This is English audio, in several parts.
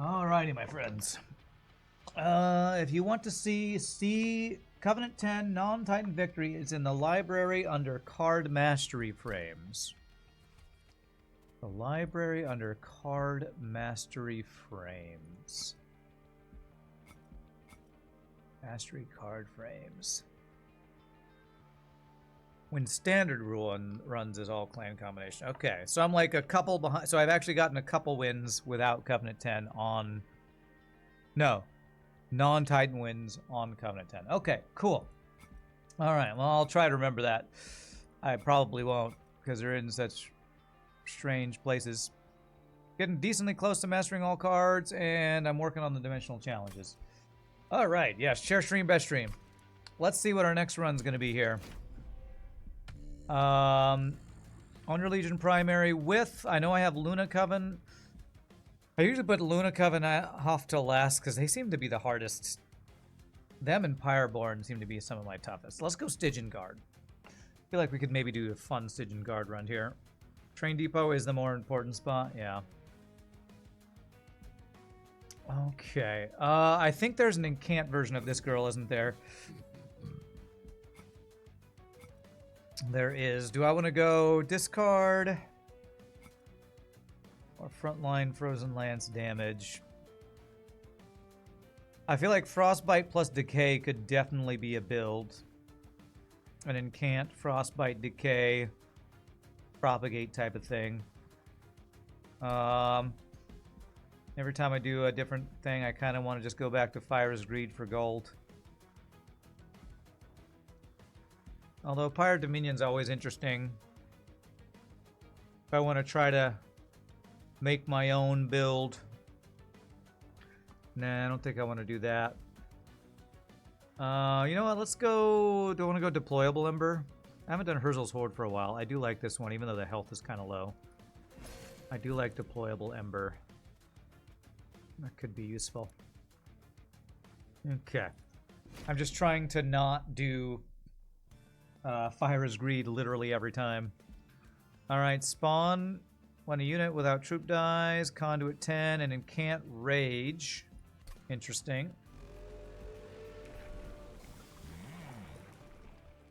Alrighty, my friends. If you want to see Covenant 10 Non-Titan Victory, it's in the library under Card Mastery Frames. The library under Card Mastery Frames. Mastery Card Frames. When Standard runs is all clan combination. Okay, so I'm like a couple behind. So I've actually gotten a couple wins without Covenant 10 on... No. Non-Titan wins on Covenant 10. Okay, cool. Alright, well, I'll try to remember that. I probably won't, because they're in such strange places. Getting decently close to mastering all cards, and I'm working on the dimensional challenges. Alright, yes, share stream, best stream. Let's see what our next run's going to be here. Underlegion primary with... I know I have Luna Coven. I usually put Luna Coven off till last because they seem to be the hardest. Them and Pyreborn seem to be some of my toughest. Let's go Stygian Guard. I feel like we could maybe do a fun Stygian Guard run here. Train Depot is the more important spot. Yeah. Okay. I think there's an Incant version of this girl, isn't there? There is. Do I want to go discard or frontline frozen lance damage? I feel like frostbite plus decay could definitely be a build. An incant, frostbite, decay, propagate type of thing. Every time I do a different thing, I kind of want to just go back to Fire's Greed for gold. Although Pirate Dominion's always interesting. If I want to try to make my own build. Nah, I don't think I want to do that. You know what? Let's go... Do I want to go Deployable Ember? I haven't done Herzl's Horde for a while. I do like this one, even though the health is kind of low. I do like Deployable Ember. That could be useful. Okay. I'm just trying to not do... Fire's Greed literally every time. Alright, spawn when a unit without troop dies, conduit 10, and incant rage. Interesting.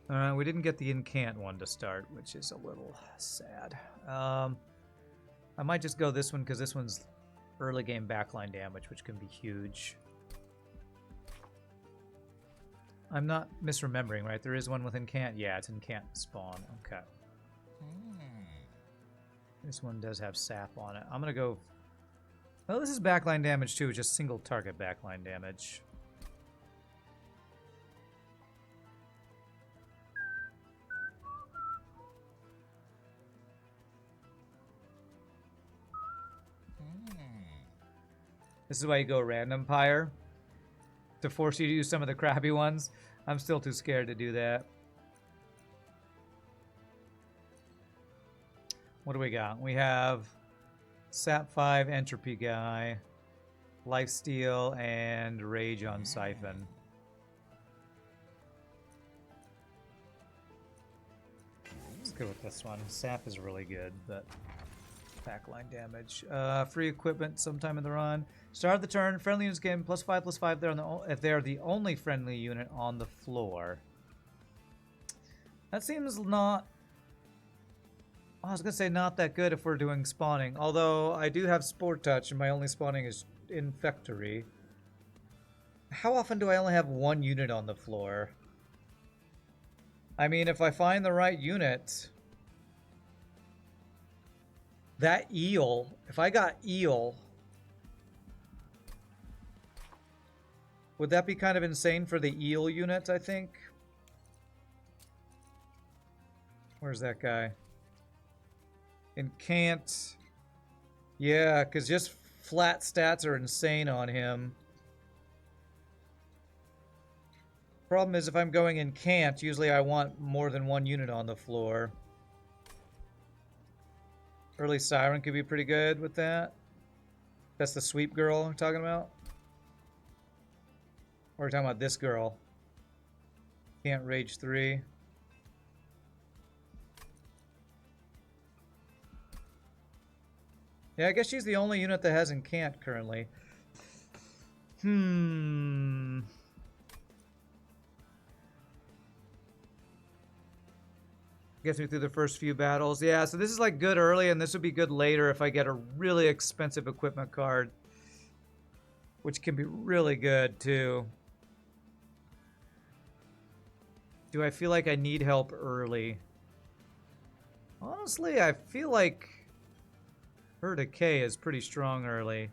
We didn't get the incant one to start, which is a little sad. I might just go this one because this one's early game backline damage, which can be huge. I'm not misremembering, right? There is one with incant. Yeah, it's incant spawn. Okay. This one does have sap on it. I'm gonna go... Oh, this is backline damage too, just single target backline damage. This is why you go random pyre. To force you to use some of the crappy ones. I'm still too scared to do that. What do we got? We have Sap 5 Entropy guy, Lifesteal, and Rage on Siphon. Let's go with this one. Sap is really good, but backline damage. Free equipment sometime in the run. Start of the turn. Friendly units gain +5/+5 there if they're the only friendly unit on the floor. That seems not... I was going to say not that good if we're doing spawning. Although I do have Sport Touch and my only spawning is Infectory. How often do I only have one unit on the floor? I mean, if I find the right unit... That eel, if I got eel, would that be kind of insane for the eel unit, I think? Where's that guy? Incant. Yeah, because just flat stats are insane on him. Problem is, if I'm going Incant, usually I want more than one unit on the floor. Early Siren could be pretty good with that. That's the sweep girl I'm talking about. Or we're talking about this girl. Can't Rage 3. Yeah, I guess she's the only unit that has Incant currently. Gets me through the first few battles. Yeah, so this is like good early, and this would be good later if I get a really expensive equipment card, which can be really good too. Do I feel like I need help early? Honestly, I feel like her decay is pretty strong early.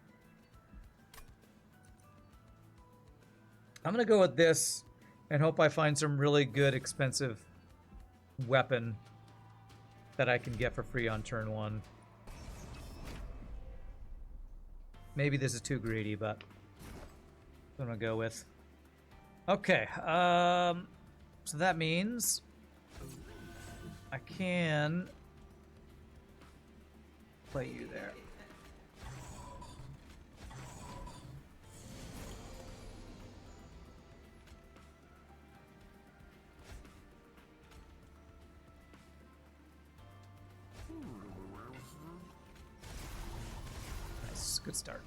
I'm gonna go with this and hope I find some really good expensive weapon that I can get for free on turn 1. Maybe this is too greedy, but that's what I'm gonna go with. Okay, so that means I can play you there. Nice, good start.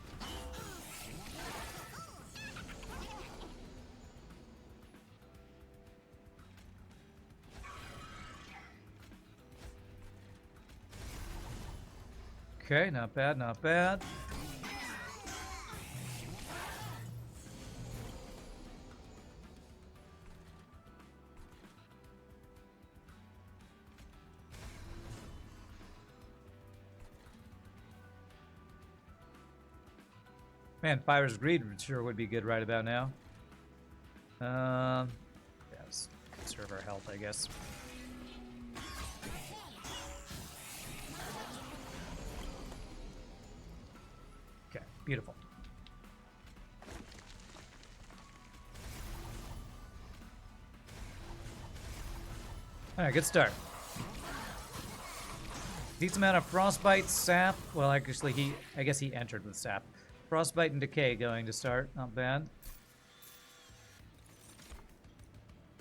Okay, not bad, not bad. Man, Fire's Greed sure would be good right about now. Yeah, let's conserve our health, I guess. Okay, beautiful. Alright, good start. Decent amount of Frostbite, Sap. Well, actually, I guess he entered with Sap. Frostbite and Decay going to start. Not bad.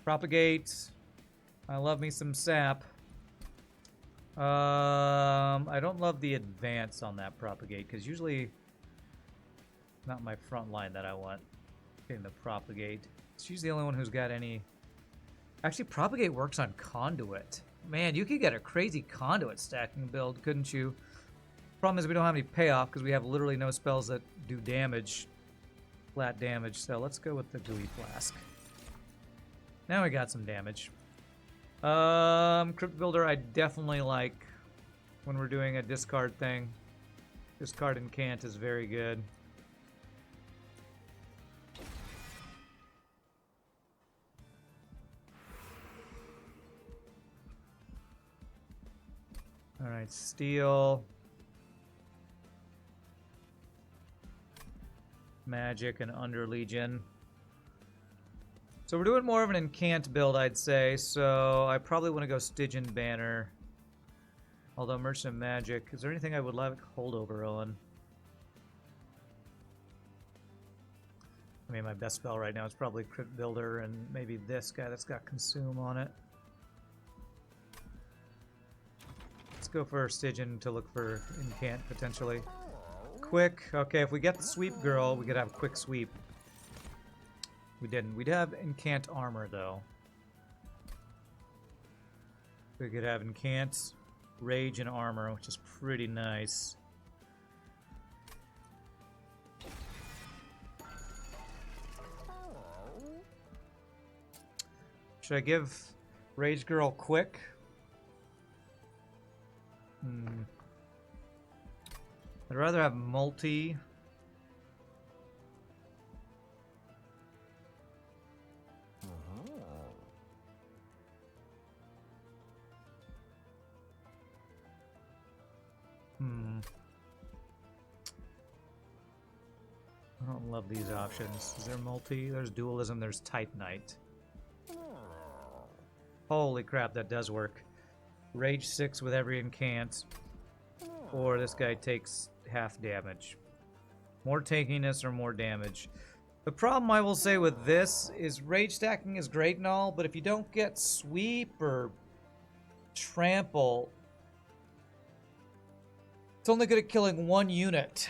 Propagate. I love me some Sap. I don't love the advance on that Propagate, because usually not my front line that I want. Getting the Propagate. She's the only one who's got any... Actually, Propagate works on Conduit. Man, you could get a crazy Conduit stacking build, couldn't you? Problem is we don't have any payoff because we have literally no spells that do damage. Flat damage. So let's go with the Gooey Flask. Now we got some damage. Crypt Builder I definitely like when we're doing a discard thing. Discard and Cant is very good. Alright, Steel. Magic and Underlegion. So we're doing more of an Incant build, I'd say, so I probably want to go Stygian Banner. Although Merchant of Magic, is there anything I would like holdover on? I mean, my best spell right now is probably Crypt Builder and maybe this guy that's got Consume on it. Let's go for Stygian to look for Incant, potentially. Quick. Okay, if we get the Sweep Girl, we could have a quick sweep. We didn't. We'd have Incant Armor, though. We could have Incant, Rage, and Armor, which is pretty nice. Should I give Rage Girl quick? I'd rather have multi. I don't love these options. Is there multi? There's dualism, there's Type Knight. Holy crap, that does work. Rage 6 with every incant. Or this guy takes half damage. More tankiness or more damage. The problem I will say with this is rage stacking is great and all, but if you don't get sweep or trample, it's only good at killing one unit.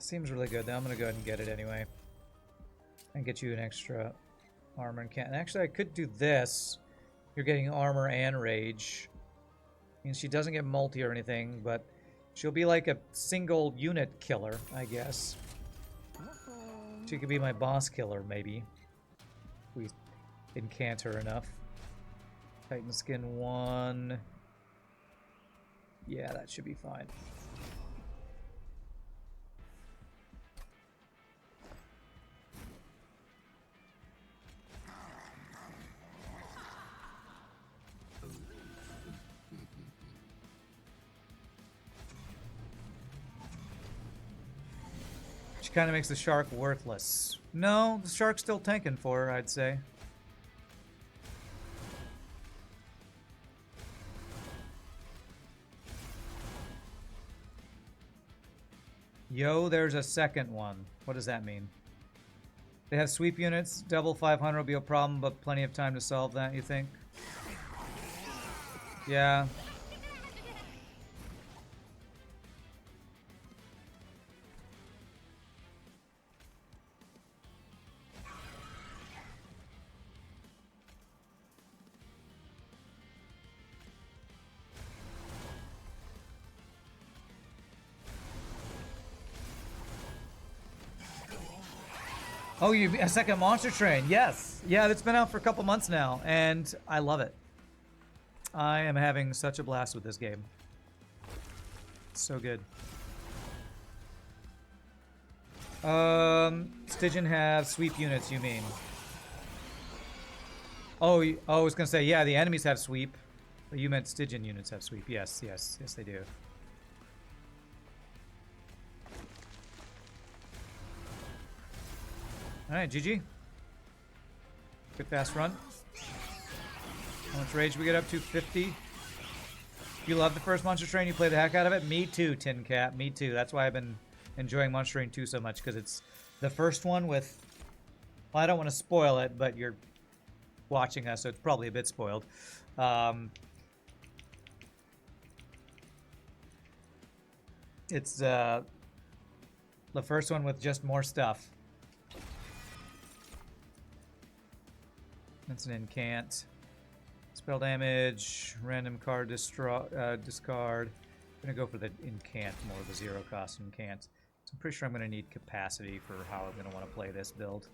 Seems really good. I'm gonna go ahead and get it anyway. And get you an extra armor and can't. Actually, I could do this. You're getting armor and rage. Means she doesn't get multi or anything, but she'll be like a single unit killer, I guess. She could be my boss killer, maybe. If we incant her enough. Titan skin 1. Yeah, that should be fine. She kind of makes the shark worthless. No, the shark's still tanking for her, I'd say. Yo, there's a second one. What does that mean? They have sweep units. Double 500 will be a problem, but plenty of time to solve that, you think? Yeah. Oh, a second Monster Train. Yes. Yeah, it's been out for a couple months now, and I love it. I am having such a blast with this game. So good. Stygian have sweep units, you mean? Oh, I was gonna say, yeah, the enemies have sweep. But you meant Stygian units have sweep. Yes, yes, yes, they do. Alright, GG. Good fast run. How much rage we get up to? 50. You love the first Monster Train, you play the heck out of it? Me too, Tin Cat. Me too. That's why I've been enjoying Monster Train 2 so much, because it's the first one with... Well, I don't want to spoil it, but you're watching us, so it's probably a bit spoiled. It's the first one with just more stuff. That's an incant. Spell damage, random card discard. I'm gonna go for the incant more, the zero cost incant. So I'm pretty sure I'm gonna need capacity for how I'm gonna want to play this build.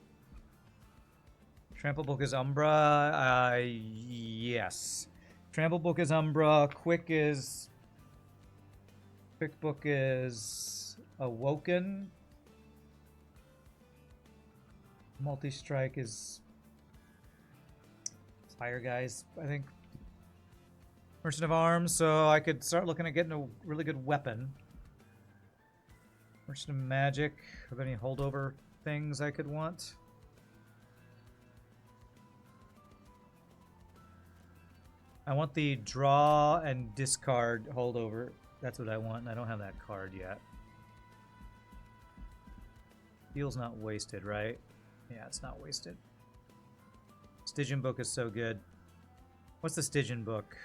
Trample Book is Umbra. Yes. Trample Book is Umbra. Quick Book is Awoken. Multi-strike is Fire Guys, I think. Merchant of Arms, so I could start looking at getting a really good weapon. Merchant of Magic. Are there any holdover things I could want? I want the draw and discard holdover. That's what I want, and I don't have that card yet. Feel's not wasted, right? Yeah, it's not wasted. Stygian book is so good. What's the Stygian book?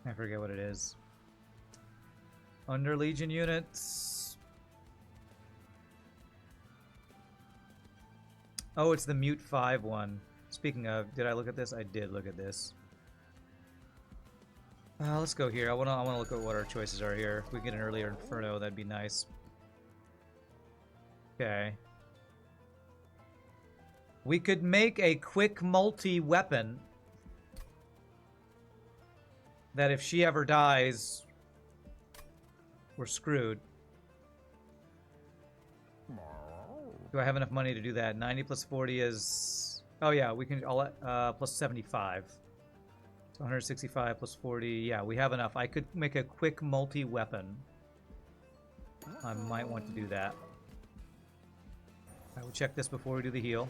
I forget what it is. Underlegion units. Oh, it's the Mute 5 one. Speaking of, did I look at this? I did look at this. Let's go here. I wanna look at what our choices are here. If we get an earlier Inferno, that'd be nice. Okay. We could make a quick multi-weapon that if she ever dies, we're screwed. Do I have enough money to do that? 90 plus 40 is... Oh yeah, we can... plus 75. So 165 plus 40. Yeah, we have enough. I could make a quick multi-weapon. I might want to do that. I will check this before we do the heal.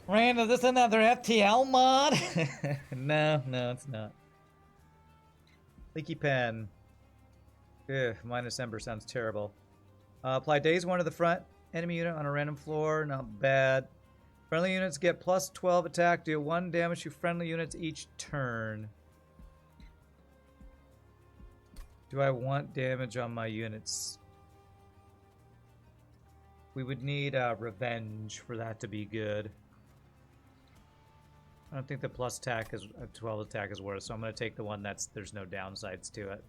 Rand, is this another FTL mod? No, it's not. Leaky Pen. Ugh, minus Ember sounds terrible. Apply Daze 1 to the front enemy unit on a random floor. Not bad. Friendly units get plus 12 attack. Deal 1 damage to friendly units each turn. Do I want damage on my units? We would need revenge for that to be good. I don't think the plus attack is 12 attack is worth, so I'm going to take the one there's no downsides to it.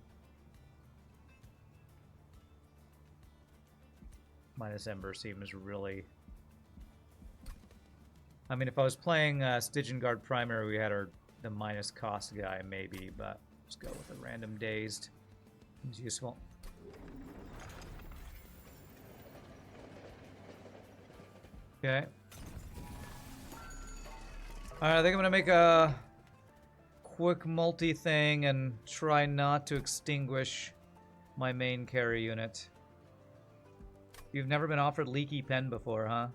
Minus Ember seems really... I mean, if I was playing Stygian Guard Primary, we had the minus cost guy, maybe, but let's go with a random Dazed. It's useful. Okay. Alright, I think I'm gonna make a quick multi thing and try not to extinguish my main carry unit. You've never been offered Leaky Pen before, huh?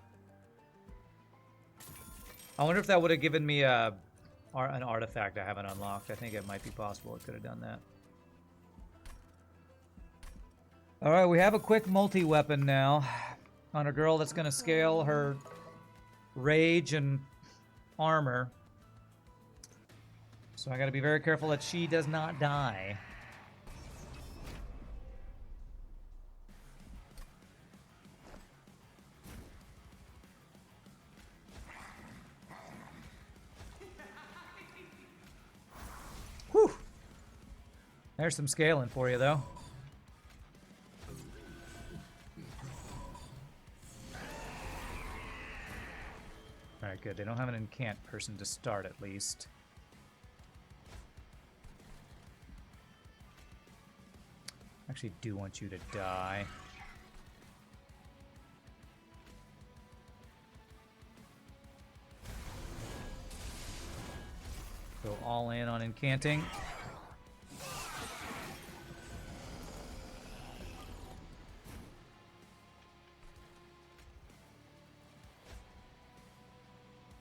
I wonder if that would have given me an artifact I haven't unlocked. I think it might be possible it could have done that. Alright, we have a quick multi-weapon now on a girl that's going to scale her rage and armor. So I got to be very careful that she does not die. Whew. There's some scaling for you, though. Alright, good. They don't have an incant person to start, at least. I actually do want you to die. Go all in on incanting.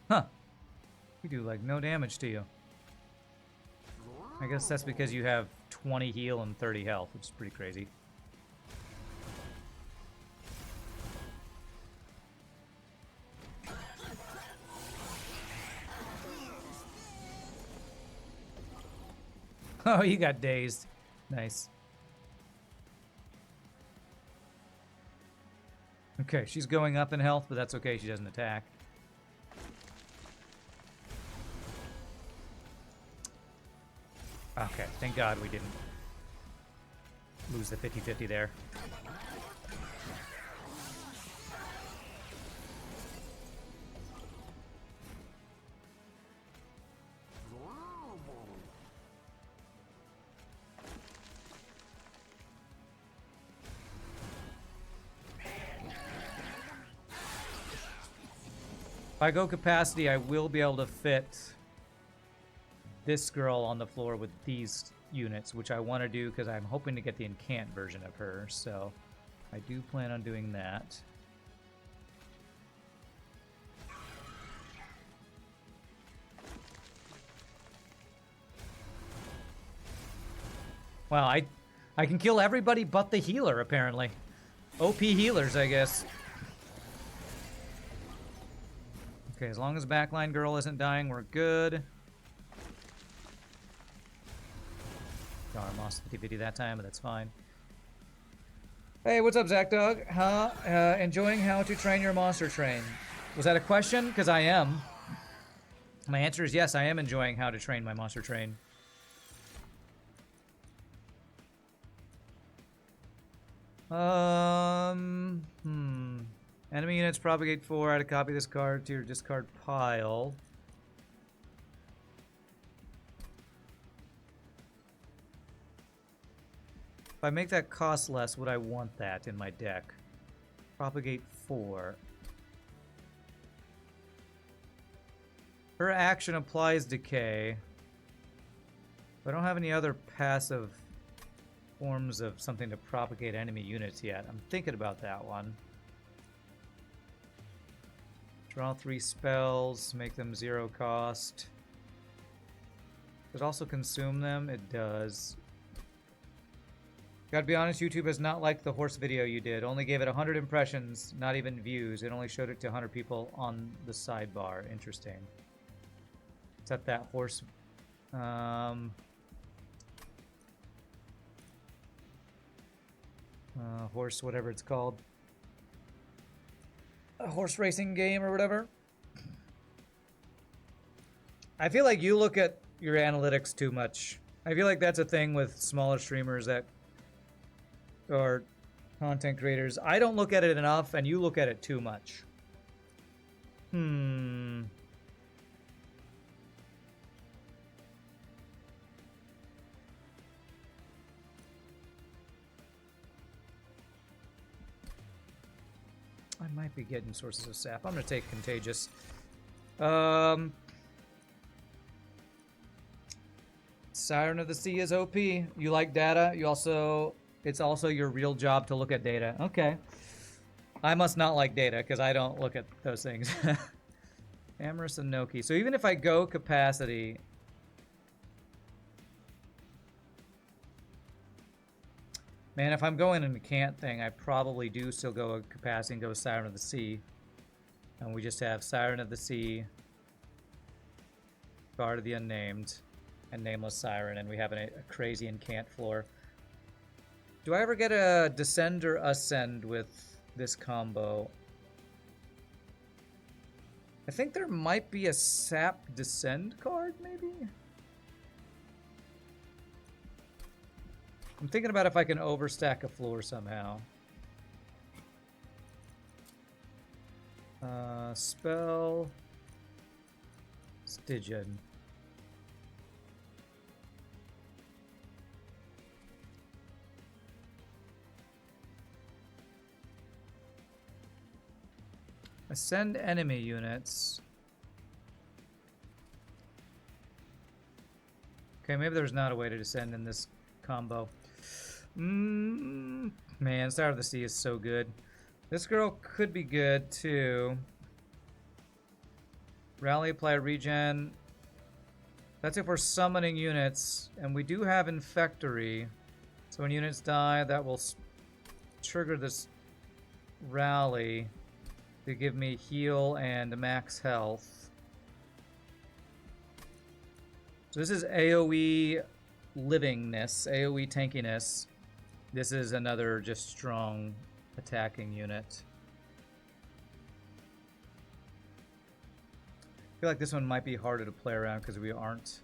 Huh. We do like no damage to you. I guess that's because you have 20 heal and 30 health, which is pretty crazy. Oh, you got dazed. Nice. Okay, she's going up in health, but that's okay. She doesn't attack. Okay, thank God we didn't lose the 50-50 there. If I go capacity, I will be able to fit this girl on the floor with these units, which I want to do because I'm hoping to get the incant version of her, so I do plan on doing that. Wow, I can kill everybody but the healer, apparently. OP healers, I guess. Okay, as long as backline girl isn't dying, we're good. Darn, I lost 50-50 that time, but that's fine. Hey, what's up, Zach Dog? Enjoying how to train your monster train. Was that a question? Because I am. My answer is yes, I am enjoying how to train my monster train. Enemy units propagate 4. I had to copy this card to your discard pile. If I make that cost less, would I want that in my deck? Propagate 4. Her action applies decay. I don't have any other passive forms of something to propagate enemy units yet. I'm thinking about that one. Draw 3 spells, make them 0 cost. Does it also consume them? It does. Gotta be honest, YouTube has not liked the horse video you did. Only gave it 100 impressions, not even views. It only showed it to 100 people on the sidebar. Interesting. Set that horse. horse, whatever it's called. A horse racing game or whatever. I feel like you look at your analytics too much. I feel like that's a thing with smaller streamers that or content creators. I don't look at it enough, and you look at it too much. I might be getting sources of sap. I'm gonna take Contagious. Siren of the Sea is OP. You like data. You also, it's also your real job to look at data. Okay. I must not like data because I don't look at those things. Amorous and Noki. So even if I go capacity, man, if I'm going in the can't thing, I probably do still go capacity and go Siren of the Sea. And we just have Siren of the Sea, Guard of the Unnamed, and Nameless Siren, and we have a crazy incant floor. Do I ever get a Descend or Ascend with this combo? I think there might be a Sap Descend card, maybe? I'm thinking about if I can overstack a floor somehow. Spell... Stygian. Ascend enemy units. Okay, maybe there's not a way to descend in this combo. Man, Star of the Sea is so good. This girl could be good too. Rally, apply regen. That's if we're summoning units, and we do have Infectory. So when units die, that will trigger this rally to give me heal and max health. So this is AoE livingness, AoE tankiness. This is another just strong attacking unit. I feel like this one might be harder to play around because we aren't...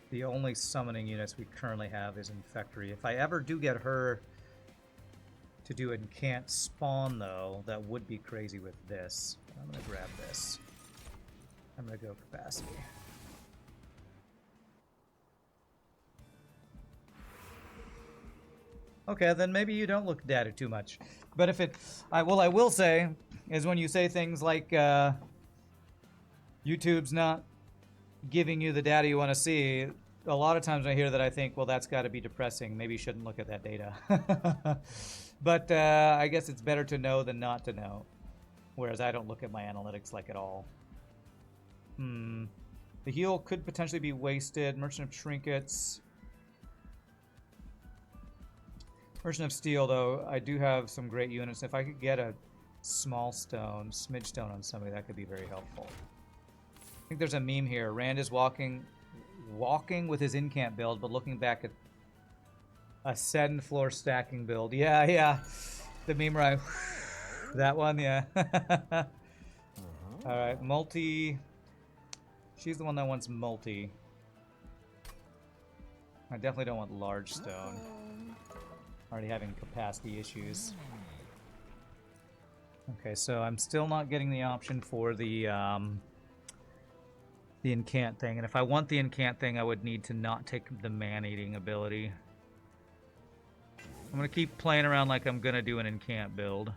The only summoning units we currently have is Infectory. If I ever do get her to do it and can't spawn, though, that would be crazy with this. I'm going to grab this. I'm going to go capacity. Okay, then maybe you don't look at data too much. But if it... what I will say is when you say things like YouTube's not giving you the data you want to see, a lot of times I hear that I think, well, that's got to be depressing. Maybe you shouldn't look at that data. But I guess it's better to know than not to know. Whereas I don't look at my analytics like at all. The heal could potentially be wasted. Merchant of Trinkets. Merchant of Steel, though, I do have some great units. If I could get a small stone, smidge stone on somebody, that could be very helpful. I think there's a meme here. Rand is walking with his incant build, but looking back at a Ascend floor stacking build. Yeah. The meme right. That one, yeah. Alright, multi. She's the one that wants multi. I definitely don't want large stone. Already having capacity issues. Okay, so I'm still not getting the option for the incant thing. And if I want the incant thing, I would need to not take the man-eating ability. I'm going to keep playing around like I'm going to do an incant build.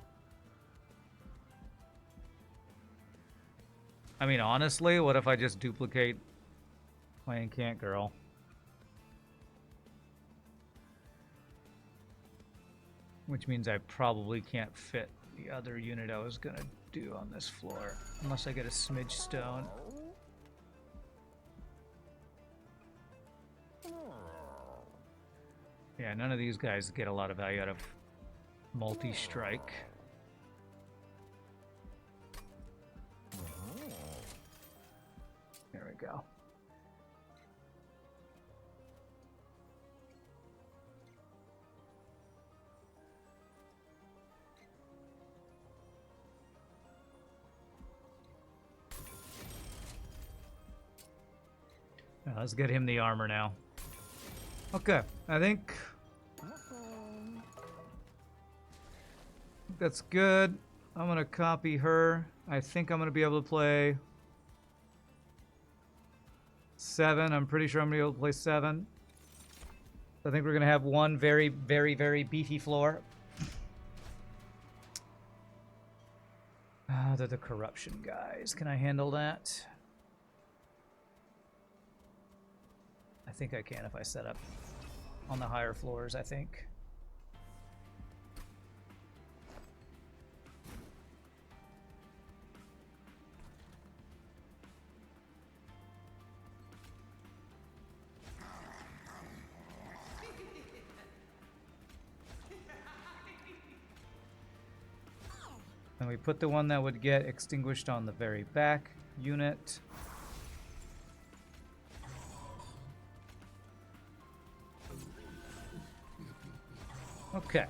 I mean, honestly, what if I just duplicate my incant girl? Which means I probably can't fit the other unit I was going to do on this floor. Unless I get a smidge stone. Yeah, none of these guys get a lot of value out of multi-strike. There we go. Let's get him the armor now. Okay, I think that's good. I'm gonna copy her. I think I'm gonna be able to play 7. I'm pretty sure I'm gonna be able to play 7. I think we're gonna have one very, very, very beefy floor. They're the corruption guys. Can I handle that? I think I can if I set up on the higher floors, I think. And we put the one that would get extinguished on the very back unit. Okay.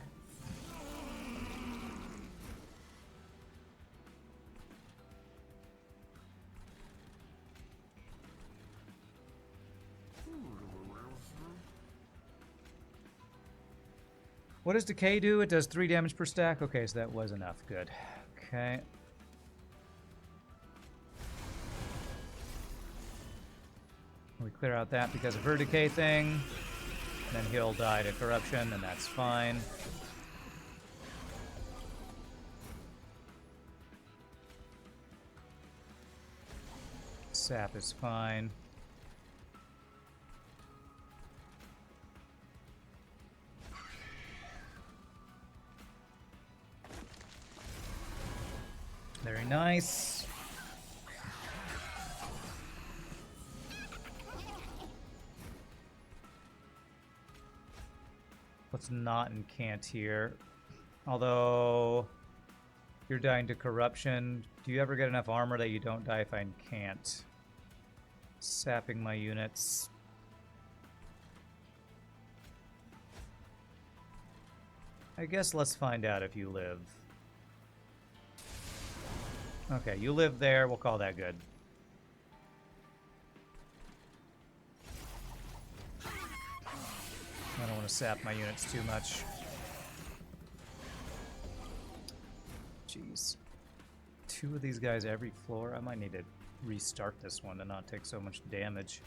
What does decay do? It does 3 damage per stack. Okay, so that was enough. Good. Okay. We clear out that because of her decay thing. Then he'll die to corruption, and that's fine. Sap is fine. Very nice. What's not in Cant here? Although you're dying to corruption, do you ever get enough armor that you don't die if I can't? Sapping my units. I guess let's find out if you live. Okay, you live there. We'll call that good. I don't want to sap my units too much. Jeez. 2 of these guys every floor. I might need to restart this one to not take so much damage.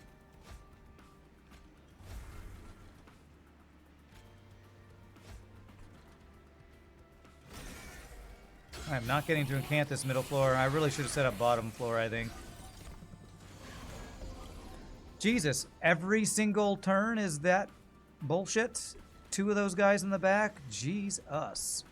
I'm not getting to encant this middle floor. I really should have set up bottom floor, I think. Jesus, every single turn is that bullshit? 2 of those guys in the back? Jesus.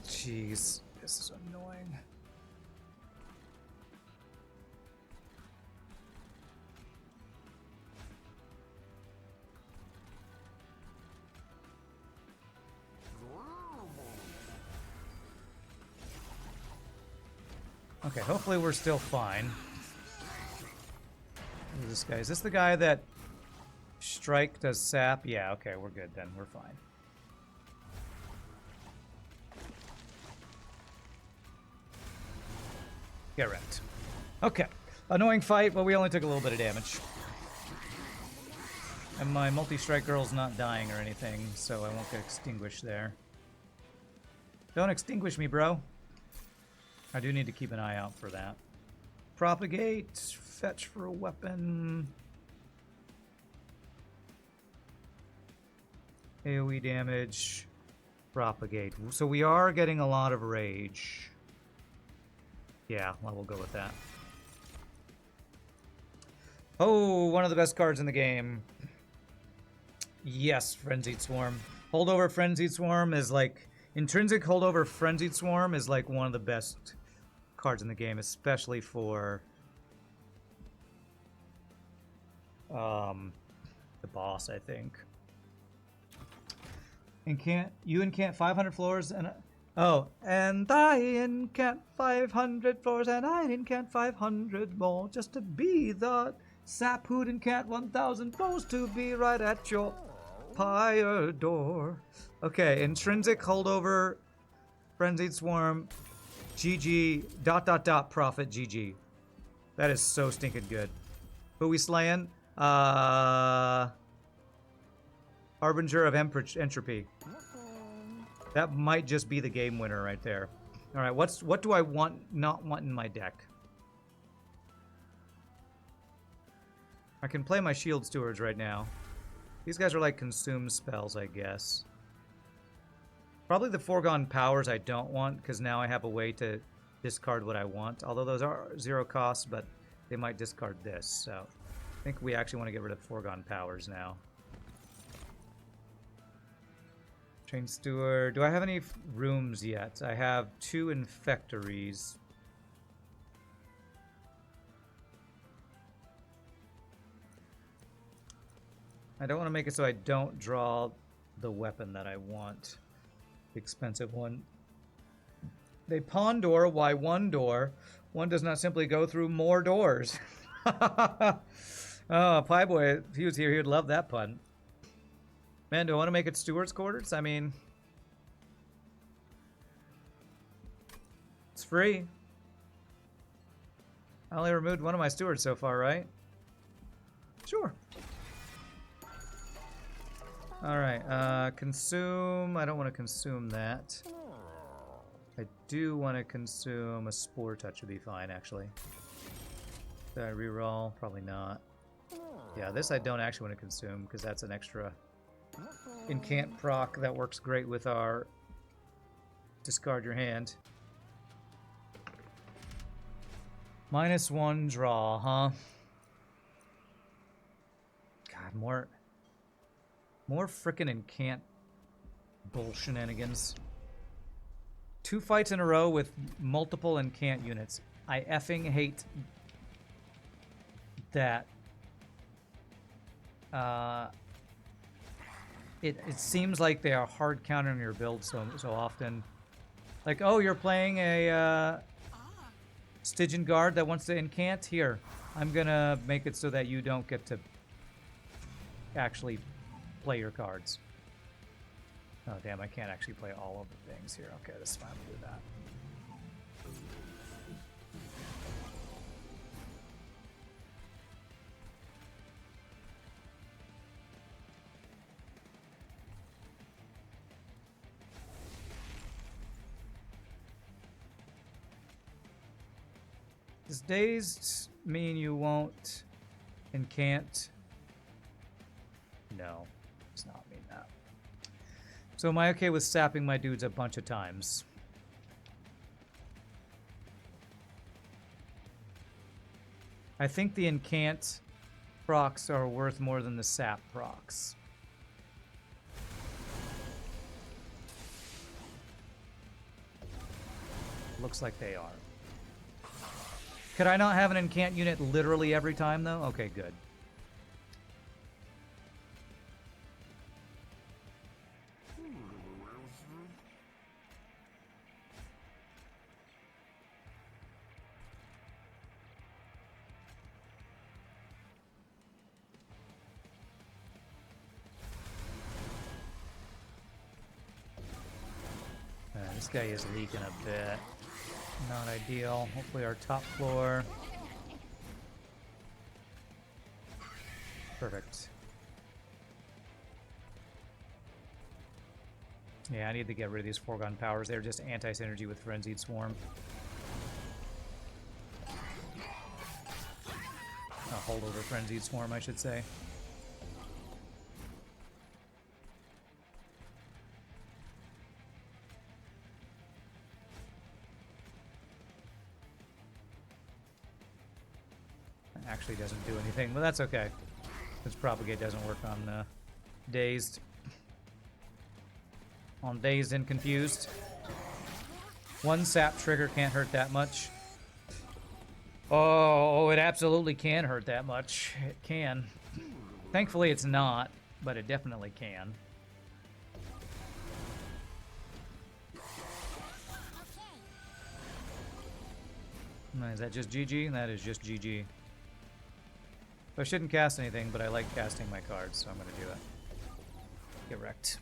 Jeez, this is annoying. Okay, hopefully we're still fine. Who's this guy? Is this the guy that strike does sap? Yeah, okay, we're good then. We're fine. Get wrecked. Okay. Annoying fight, but we only took a little bit of damage. And my multi-strike girl's not dying or anything, so I won't get extinguished there. Don't extinguish me, bro. I do need to keep an eye out for that. Propagate, fetch for a weapon. AoE damage, propagate. So we are getting a lot of rage. Yeah, well, we'll go with that. Oh, one of the best cards in the game. Yes, Frenzied Swarm. Holdover Frenzied Swarm is like... Intrinsic Holdover Frenzied Swarm is like one of the best cards in the game, especially for the boss, I think. You encant 500 floors and and I encant 500 floors and I encant 500 more just to be the sap who'd encant 1,000 floors to be right at your Pyredor. Okay, intrinsic holdover, frenzied swarm, GG, profit, GG. That is so stinking good. Who we slaying? Harbinger of Entropy. That might just be the game winner right there. All right, what do I not want in my deck? I can play my Shield Stewards right now. These guys are like consume spells, I guess. Probably the Foregone Powers I don't want, because now I have a way to discard what I want. Although those are 0 cost, but they might discard this. So I think we actually want to get rid of Foregone Powers now. Train Steward. Do I have any rooms yet? I have 2 Infectories. I don't want to make it so I don't draw the weapon that I want. The expensive one. They pawn door. Why one door? One does not simply go through more doors. Oh, Pie Boy, if he was here, he would love that pun. Man, do I want to make it Steward's Quarters? I mean, it's free. I only removed one of my stewards so far, right? Sure. Alright, consume. I don't want to consume that. I do want to consume a Spore Touch would be fine, actually. Did I reroll? Probably not. Yeah, this I don't actually want to consume, because that's an extra incant proc that works great with our discard your hand. -1 draw, huh? God, more frickin' incant bullshenanigans. 2 fights in a row with multiple incant units. I effing hate that. It seems like they are hard countering your build so often. Like, oh, you're playing a Stygian guard that wants to incant? Here, I'm gonna make it so that you don't get to actually play your cards. Oh, damn, I can't actually play all of the things here. Okay, that's fine, we'll do that. Does dazed mean you won't incant? No, does not mean that. So am I okay with sapping my dudes a bunch of times? I think the incant procs are worth more than the sap procs. Looks like they are. Could I not have an incant unit literally every time, though? Okay, good. This guy is leaking a bit. Not ideal. Hopefully our top floor. Perfect. Yeah, I need to get rid of these Foregone Powers. They're just anti-synergy with Frenzied Swarm. Hold over Frenzied Swarm, I should say. Actually doesn't do anything, but that's okay. Because Propagate doesn't work on Dazed. On Dazed and Confused. One sap trigger can't hurt that much. Oh, it absolutely can hurt that much. It can. Thankfully it's not, but it definitely can. Is that just GG? That is just GG. I shouldn't cast anything, but I like casting my cards, so I'm going to do it. Get wrecked.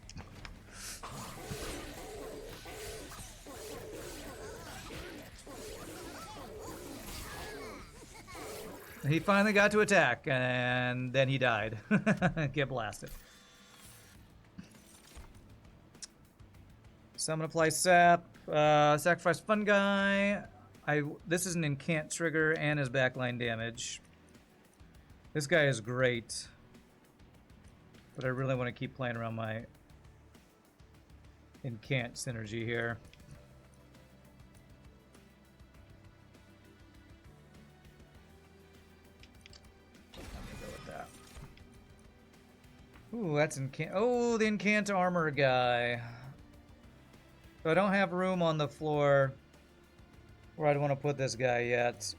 He finally got to attack, and then he died. Get blasted. So I'm gonna apply sap, sacrifice fungi. This is an incant trigger and his backline damage. This guy is great, but I really want to keep playing around my incant synergy here. Ooh, that's incant. Oh, the incant armor guy. So I don't have room on the floor where I'd want to put this guy yet.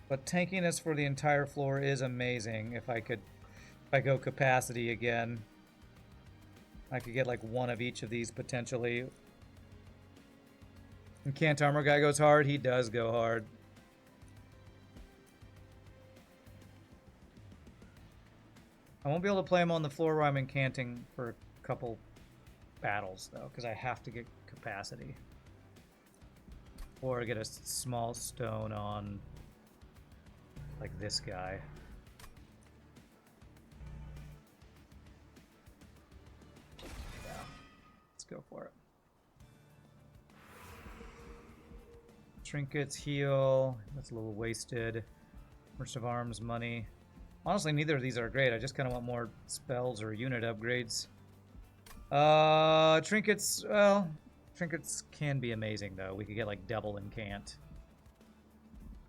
But tankiness for the entire floor is amazing. If I go capacity again, I could get like one of each of these potentially. Incant armor guy goes hard. He does go hard. I won't be able to play him on the floor where I'm incanting for a couple battles, though, because I have to get capacity. Or get a small stone on, like, this guy. Yeah, let's go for it. Trinkets, heal. That's a little wasted. Merchant of Arms, money. Honestly, neither of these are great. I just kind of want more spells or unit upgrades. Trinkets, well, trinkets can be amazing, though. We could get, like, double incant.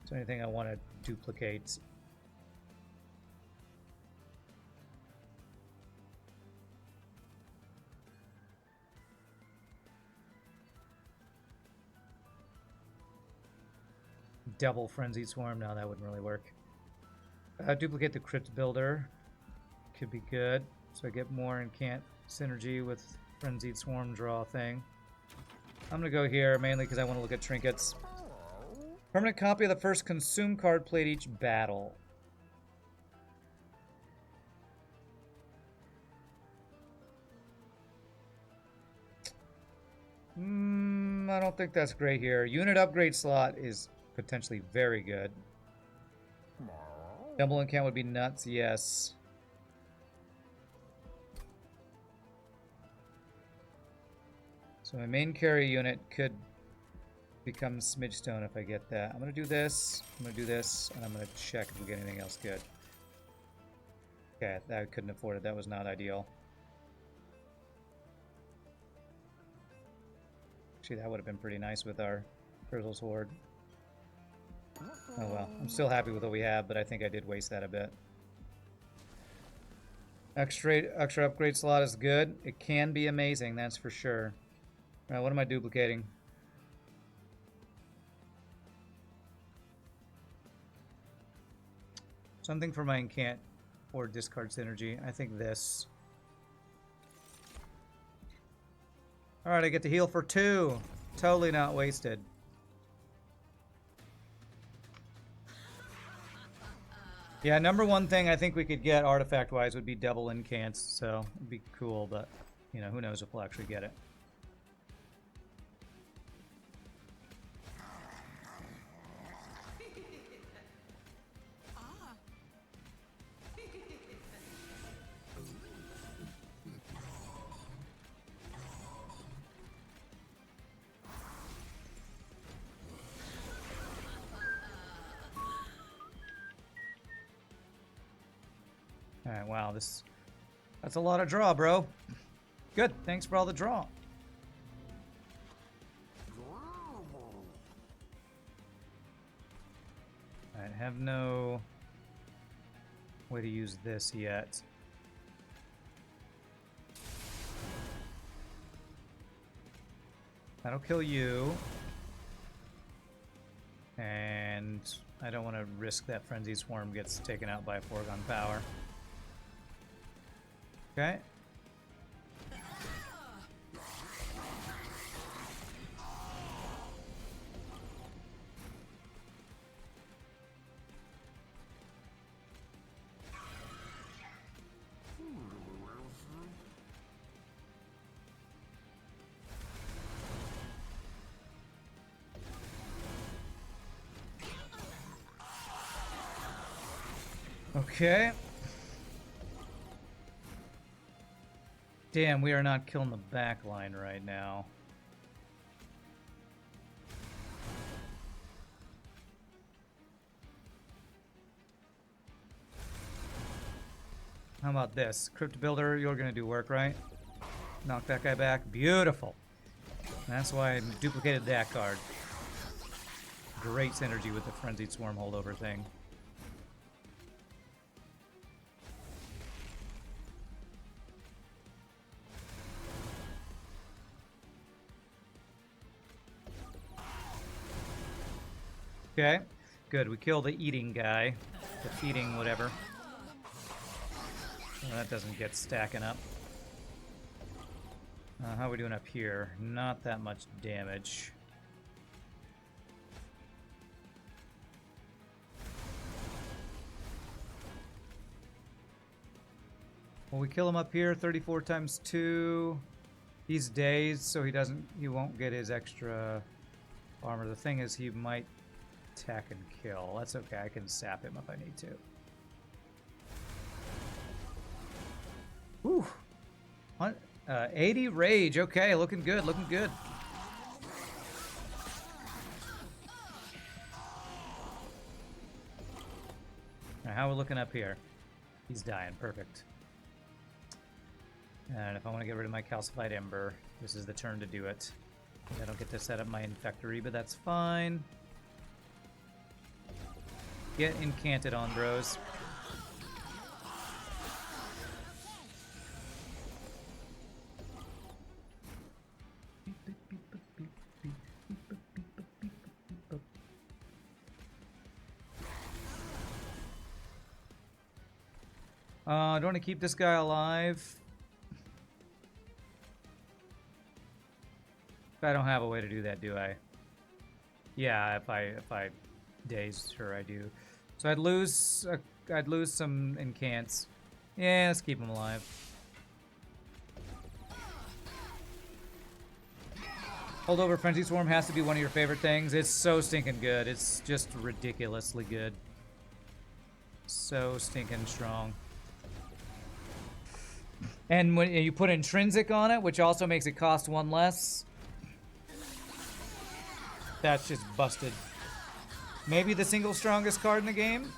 So anything I want to duplicate. Double Frenzied Swarm? No, that wouldn't really work. Duplicate the Crypt Builder. Could be good. So I get more incant synergy with Frenzied Swarm draw thing. I'm going to go here mainly because I want to look at trinkets. Permanent copy of the first consume card played each battle. I don't think that's great here. Unit upgrade slot is potentially very good. Double incant would be nuts, yes. So my main carry unit could become Smidgestone if I get that. I'm going to do this, I'm going to do this, and I'm going to check if we get anything else good. Okay, I couldn't afford it. That was not ideal. Actually, that would have been pretty nice with our Grizzle's Horde. Oh well, I'm still happy with what we have, but I think I did waste that a bit. Extra upgrade slot is good. It can be amazing, that's for sure. Alright, what am I duplicating? Something for my incant or discard synergy. I think this. Alright, I get to heal for 2. Totally not wasted. Yeah, number one thing I think we could get artifact-wise would be double incants, so it'd be cool, but, you know, who knows if we'll actually get it. Alright, wow, that's a lot of draw, bro. Good, thanks for all the draw. I have no way to use this yet. That'll kill you. And I don't want to risk that Frenzied Swarm gets taken out by a foregone power. Okay. Okay. Damn, we are not killing the back line right now. How about this? Crypt Builder, you're gonna do work, right? Knock that guy back. Beautiful. That's why I duplicated that card. Great synergy with the Frenzied Swarm holdover thing. Okay, good. We kill the eating guy. The feeding whatever. Well, that doesn't get stacking up. How are we doing up here? Not that much damage. Well, we kill him up here, 34 times 2. He's dazed, so he won't get his extra armor. The thing is, he might attack and kill. That's okay, I can sap him if I need to. Whew. 80 rage. Okay, looking good, looking good. Now, how are we looking up here? He's dying. Perfect. And if I want to get rid of my calcified ember, this is the turn to do it. I don't get to set up my infectory, but that's fine. Get incanted on, bros. I don't want to keep this guy alive. I don't have a way to do that, do I? Yeah, if I daze, sure I do. So I'd lose some incants. Yeah, let's keep him alive. Holdover Frenzy Swarm has to be one of your favorite things. It's so stinking good. It's just ridiculously good. So stinking strong. And when you put intrinsic on it, which also makes it cost 1 less, that's just busted. Maybe the single strongest card in the game?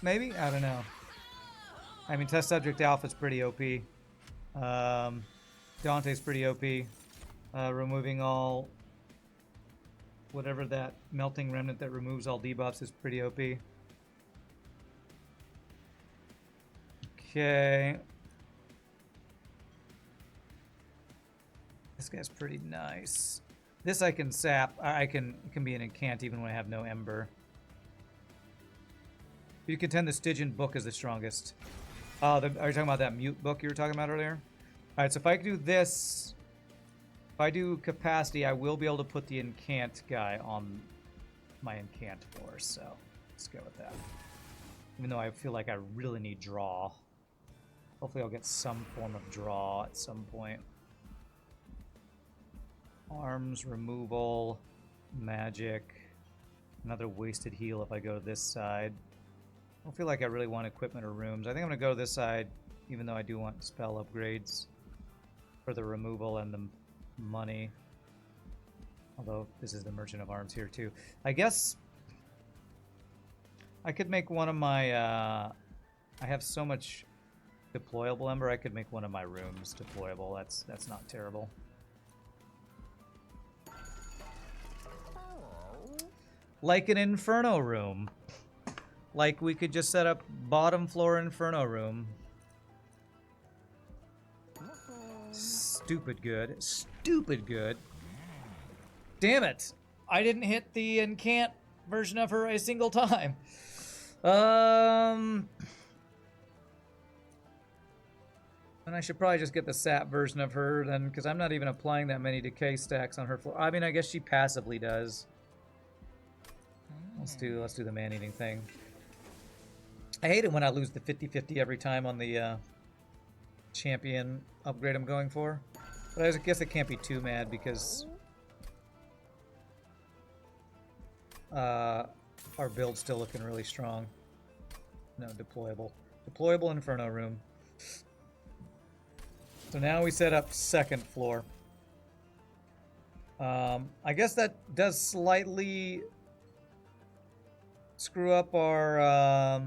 Maybe? I don't know. I mean, Test Subject Alpha's pretty OP. Dante's pretty OP. Removing all... whatever that melting remnant that removes all debuffs is pretty OP. Okay. This guy's pretty nice. This I can sap. It can be an incant even when I have no ember. You contend the Stygian book is the strongest. Are you talking about that mute book you were talking about earlier? Alright, so if I do this, if I do capacity, I will be able to put the incant guy on my incant force, so let's go with that. Even though I feel like I really need draw. Hopefully I'll get some form of draw at some point. Arms, removal, magic, another wasted heal if I go to this side. I don't feel like I really want equipment or rooms. I think I'm going to go to this side, even though I do want spell upgrades for the removal and the money. Although this is the Merchant of Arms here too. I guess I could make one of my... I have so much deployable ember, I could make one of my rooms deployable. That's not terrible. Like an Inferno room. Like we could just set up bottom floor Inferno room. Stupid good. Stupid good. Damn it. I didn't hit the incant version of her a single time. And I should probably just get the sap version of her then, because I'm not even applying that many decay stacks on her floor. I mean, I guess she passively does. Let's do the man-eating thing. I hate it when I lose the 50-50 every time on the champion upgrade I'm going for. But I guess I can't be too mad because our build's still looking really strong. No, deployable. Deployable Inferno room. So now we set up second floor. I guess that does slightly screw up our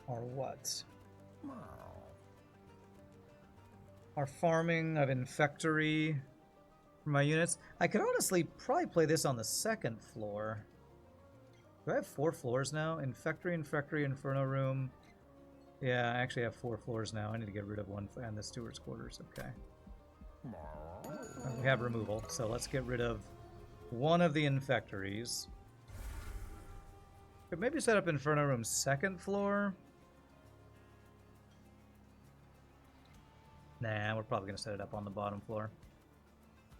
what? Our farming of Infectory for my units. I could honestly probably play this on the second floor. Do I have 4 floors now? Infectory, Inferno room. Yeah, I actually have 4 floors now. I need to get rid of one and the steward's quarters. Okay. We have removal, so let's get rid of one of the infectories. Could maybe set up Inferno room second floor. Nah, we're probably going to set it up on the bottom floor.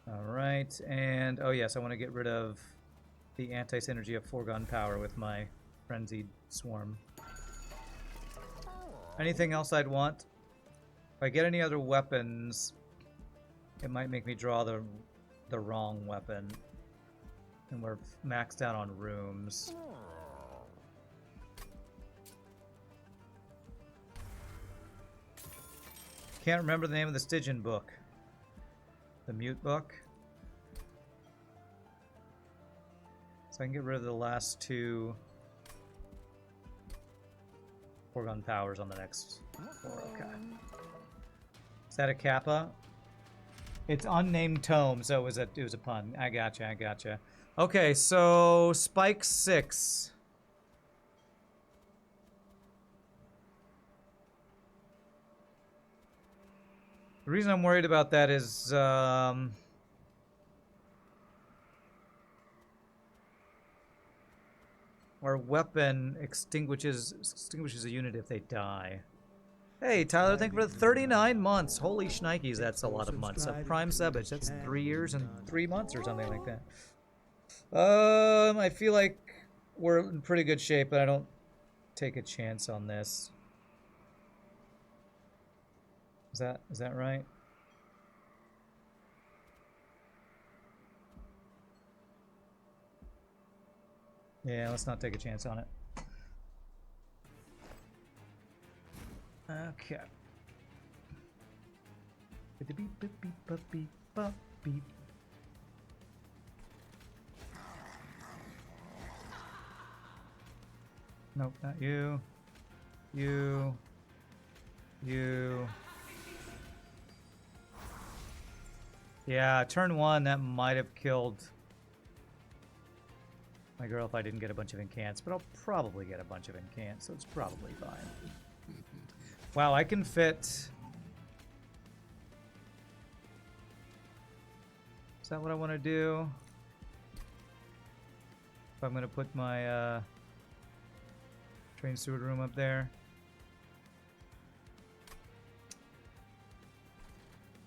Alright, and oh yes, I want to get rid of the anti-synergy of foregone power with my frenzied swarm. Anything else I'd want? If I get any other weapons, it might make me draw the wrong weapon. And we're maxed out on rooms. Can't remember the name of the Stygian book. The Mute book. So I can get rid of the last 2 foregone powers on the next floor. Okay. Is that a kappa? It's unnamed tome, so it was a pun. I gotcha. Okay, so Spike 6. The reason I'm worried about that is our weapon extinguishes a unit if they die. Hey, Tyler, thank you for the 39 months. Holy shnikes, that's a lot of months. Prime Subbage, that's 3 years and 3 months or something like that. I feel like we're in pretty good shape, but I don't take a chance on this. Is that right? Yeah, let's not take a chance on it. Okay. Beep beep beep beep beep beep. Nope, not you. You. Yeah, turn 1, that might have killed my girl if I didn't get a bunch of incants, but I'll probably get a bunch of incants, so it's probably fine. Wow, I can fit... Is that what I want to do? If I'm going to put my train steward room up there.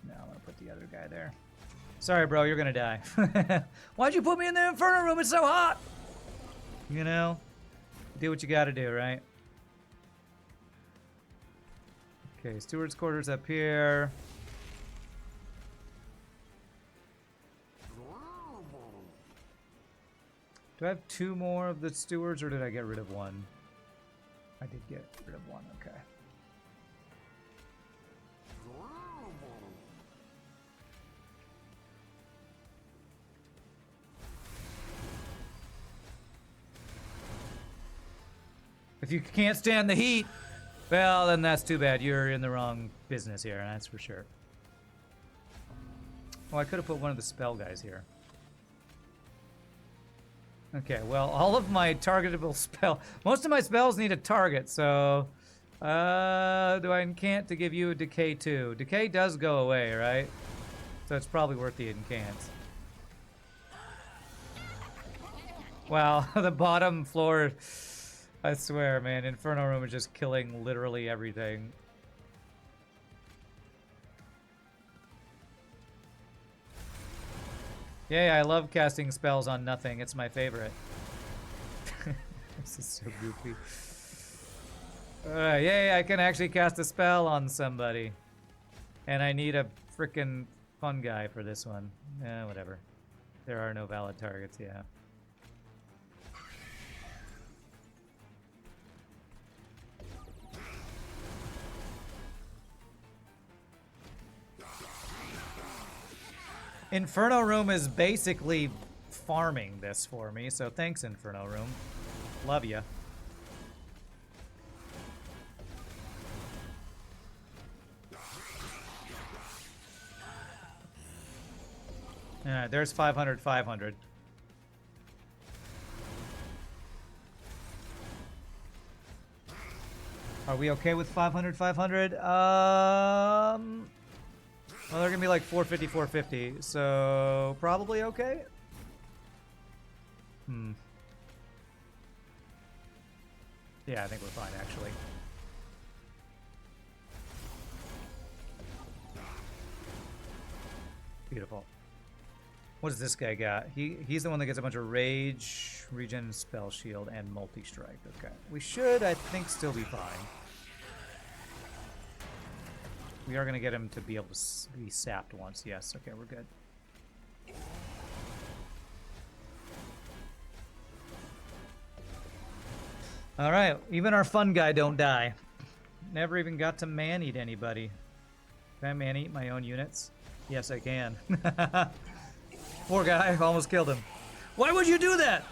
No, I'm going to put the other guy there. Sorry, bro, you're gonna die. Why'd you put me in the Inferno room? It's so hot! You know? Do what you gotta do, right? Okay, steward's quarters up here. Do I have 2 more of the stewards, or did I get rid of 1? I did get rid of 1, okay. If you can't stand the heat, well, then that's too bad. You're in the wrong business here, that's for sure. Oh, I could have put one of the spell guys here. Okay, well, all of my targetable spell... Most of my spells need a target, so... do I incant to give you a decay too? Decay does go away, right? So it's probably worth the incant. Wow, the bottom floor... I swear, man, Inferno Room is just killing literally everything. Yeah, I love casting spells on nothing. It's my favorite. This is so goofy. Yeah, I can actually cast a spell on somebody. And I need a frickin' fun guy for this one. Whatever. There are no valid targets, yeah. Inferno Room is basically farming this for me, so thanks, Inferno Room. Love ya. Alright, there's 500, 500. Are we okay with 500, 500? Well, they're gonna be like 450, 450, so probably okay. Yeah, I think we're fine, actually. Beautiful. What does this guy got? He's the one that gets a bunch of rage, regen, spell shield, and multi-strike. Okay. We should, I think, still be fine. We are going to get him to be able to be sapped once. Yes. Okay, we're good. All right. Even our fun guy don't die. Never even got to man-eat anybody. Can I man-eat my own units? Yes, I can. Poor guy, almost killed him. Why would you do that?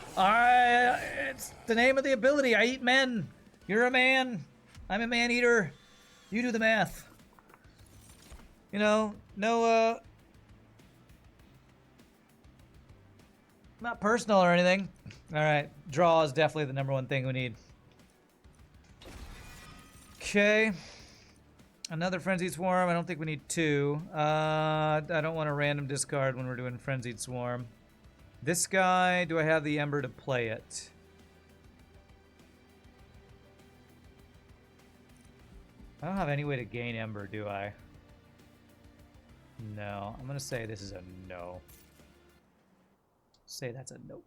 It's the name of the ability. I eat men. You're a man. I'm a man-eater. You do the math. You know, no, not personal or anything. All right, draw is definitely the number one thing we need. Okay. Another Frenzied Swarm. I don't think we need two. I don't want a random discard when we're doing Frenzied Swarm. This guy, do I have the Ember to play it? I don't have any way to gain Ember, do I? No. I'm going to say this is a no. Say that's a nope.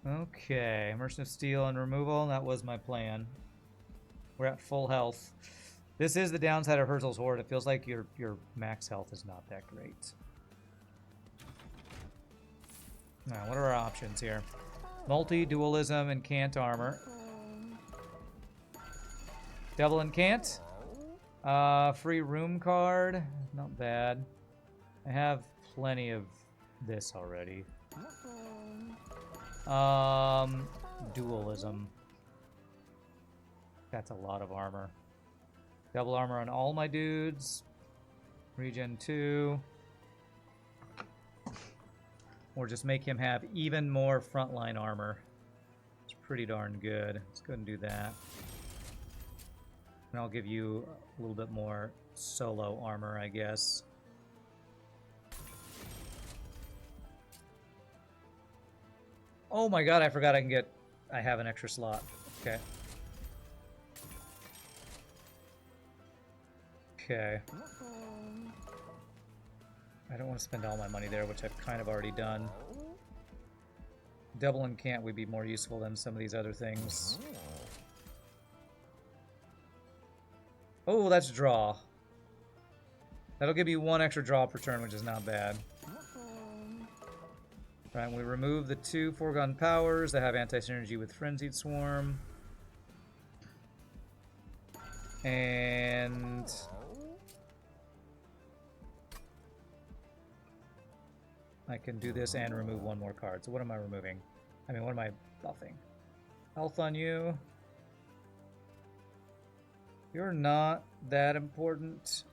Okay. Immersion of Steel and removal. That was my plan. We're at full health. This is the downside of Herzl's Horde. It feels like your max health is not that great. Now, what are our options here? Multi-dualism and Cant armor. Double Incant. Free room card. Not bad. I have plenty of this already. Dualism. That's a lot of armor. Double armor on all my dudes. Regen 2. Or just make him have even more frontline armor. It's pretty darn good. Let's go ahead and do that. And I'll give you a little bit more solo armor, I guess. Oh my god, I forgot I have an extra slot. Okay. Okay. I don't want to spend all my money there, which I've kind of already done. Double Incant would be more useful than some of these other things. Oh, that's draw. That'll give you one extra draw per turn, which is not bad. Right, we remove the 2 foregone powers that have anti-synergy with Frenzied Swarm. And I can do this and remove one more card. So what am I removing? I mean, what am I buffing? Health on you. You're not that important.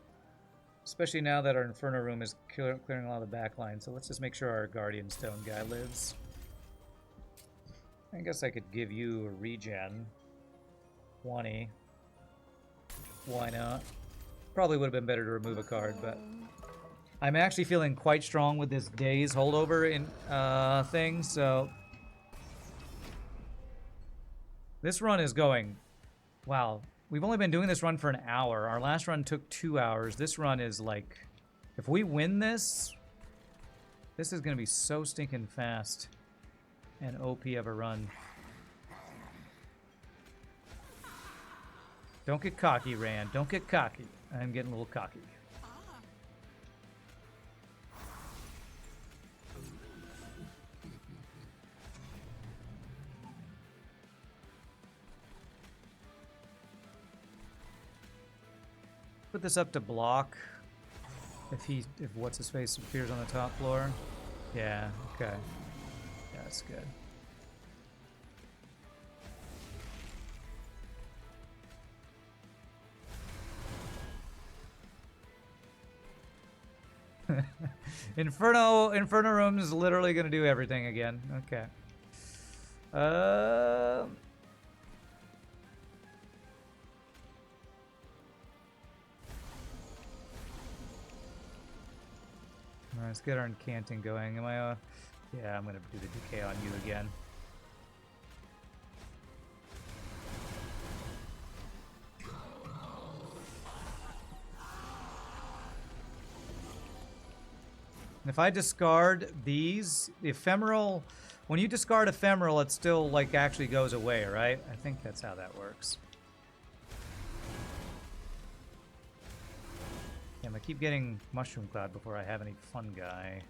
Especially now that our Inferno Room is clearing a lot of the backline. So let's just make sure our Guardian Stone guy lives. I guess I could give you a regen. 20. Why not? Probably would have been better to remove a card, but I'm actually feeling quite strong with this Days holdover in thing, so this run is going. Wow, we've only been doing this run for an hour. Our last run took 2 hours. This run is like, if we win this, this is gonna be so stinking fast and OP of a run. Don't get cocky, Rand. Don't get cocky. I'm getting a little cocky. Put this up to block. If what's his face appears on the top floor. Yeah, okay. Yeah, that's good. Inferno Room is literally gonna do everything again. Okay. Let's get our incanting going. Am I? Yeah, I'm gonna do the decay on you again. If I discard these, the ephemeral, when you discard ephemeral, it still like actually goes away, right? I think that's how that works. Damn, I keep getting Mushroom Cloud before I have any fungi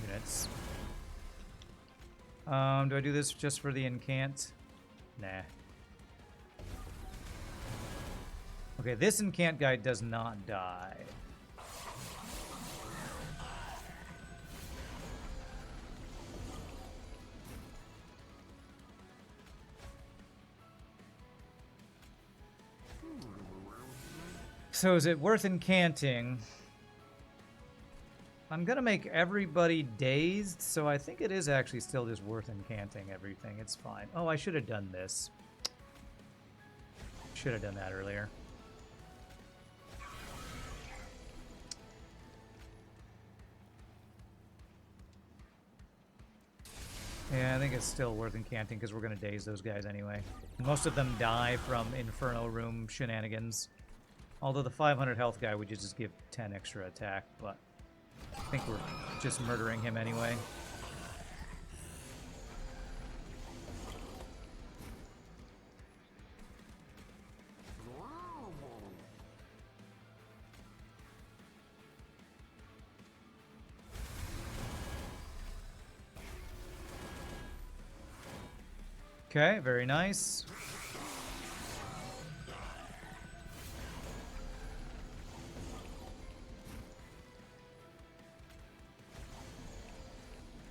units. Do I do this just for the incant? Nah. Okay, this incant guy does not die. So is it worth incanting? I'm gonna make everybody dazed, so I think it is actually still just worth incanting everything. It's fine. Oh, I should have done this. Should have done that earlier. Yeah, I think it's still worth incanting because we're gonna daze those guys anyway. Most of them die from Inferno Room shenanigans. Although the 500 health guy would just give 10 extra attack, but I think we're just murdering him anyway. Okay, very nice.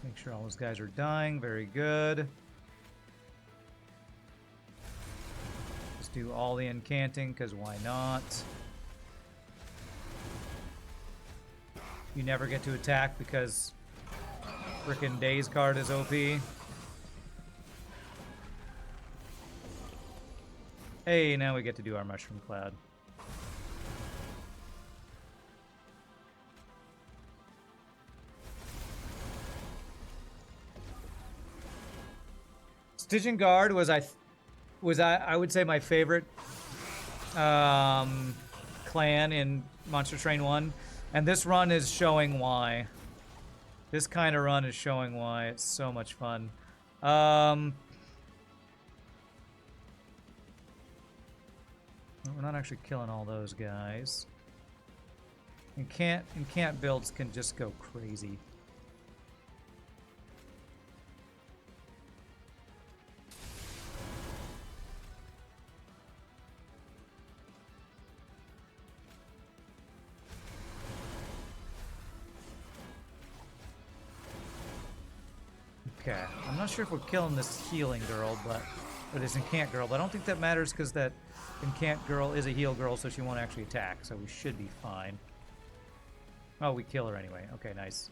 Make sure all those guys are dying. Very good. Just do all the incanting, because why not? You never get to attack because frickin' Daze card is OP. Hey, now we get to do our Mushroom Cloud. Stygian Guard was I would say my favorite clan in Monster Train 1, and this run is showing why. This kind of run is showing why. It's so much fun. We're not actually killing all those guys. Incant builds can just go crazy. Okay, I'm not sure if we're killing this healing girl, or this incant girl, but I don't think that matters because that incant girl is a heal girl, so she won't actually attack, so we should be fine. Oh, we kill her anyway. Okay, nice.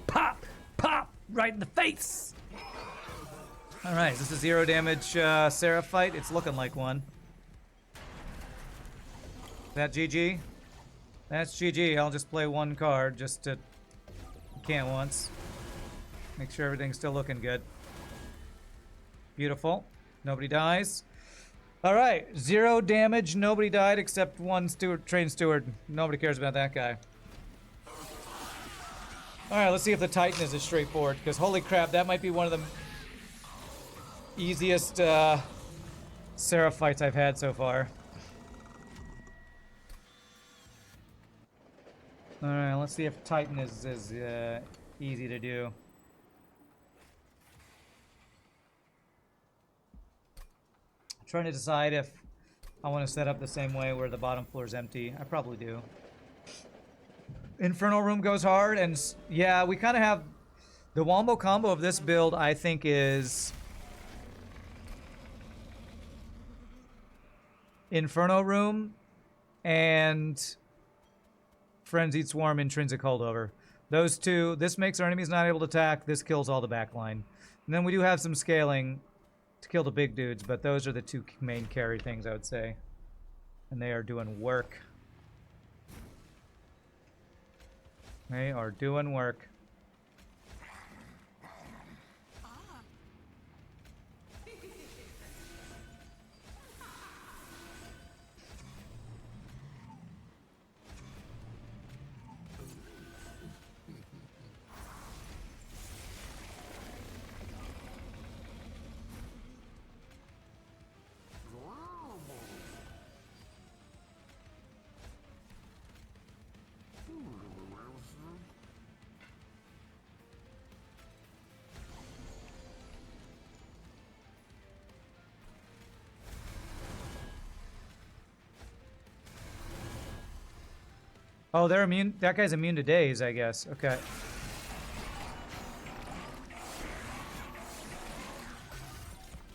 Pop! Pop! Right in the face! Alright, is this a 0 damage Seraph fight? It's looking like one. Is that GG? That's GG. I'll just play one card just to can once. Make sure everything's still looking good. Beautiful. Nobody dies. Alright, 0 damage. Nobody died except one train steward. Nobody cares about that guy. Alright, let's see if the Titan is as straightforward, because holy crap, that might be one of the easiest Seraph fights I've had so far. Alright, let's see if Titan is easy to do. I'm trying to decide if I want to set up the same way where the bottom floor is empty. I probably do. Infernal Room goes hard, and yeah, we kind of have... The wombo combo of this build, I think, is... Inferno Room and Frenzied Swarm, Intrinsic Holdover. Those two, this makes our enemies not able to attack, this kills all the backline. And then we do have some scaling to kill the big dudes, but those are the two main carry things, I would say. And they are doing work. They are doing work. Oh, they're immune. That guy's immune to daze, I guess. Okay.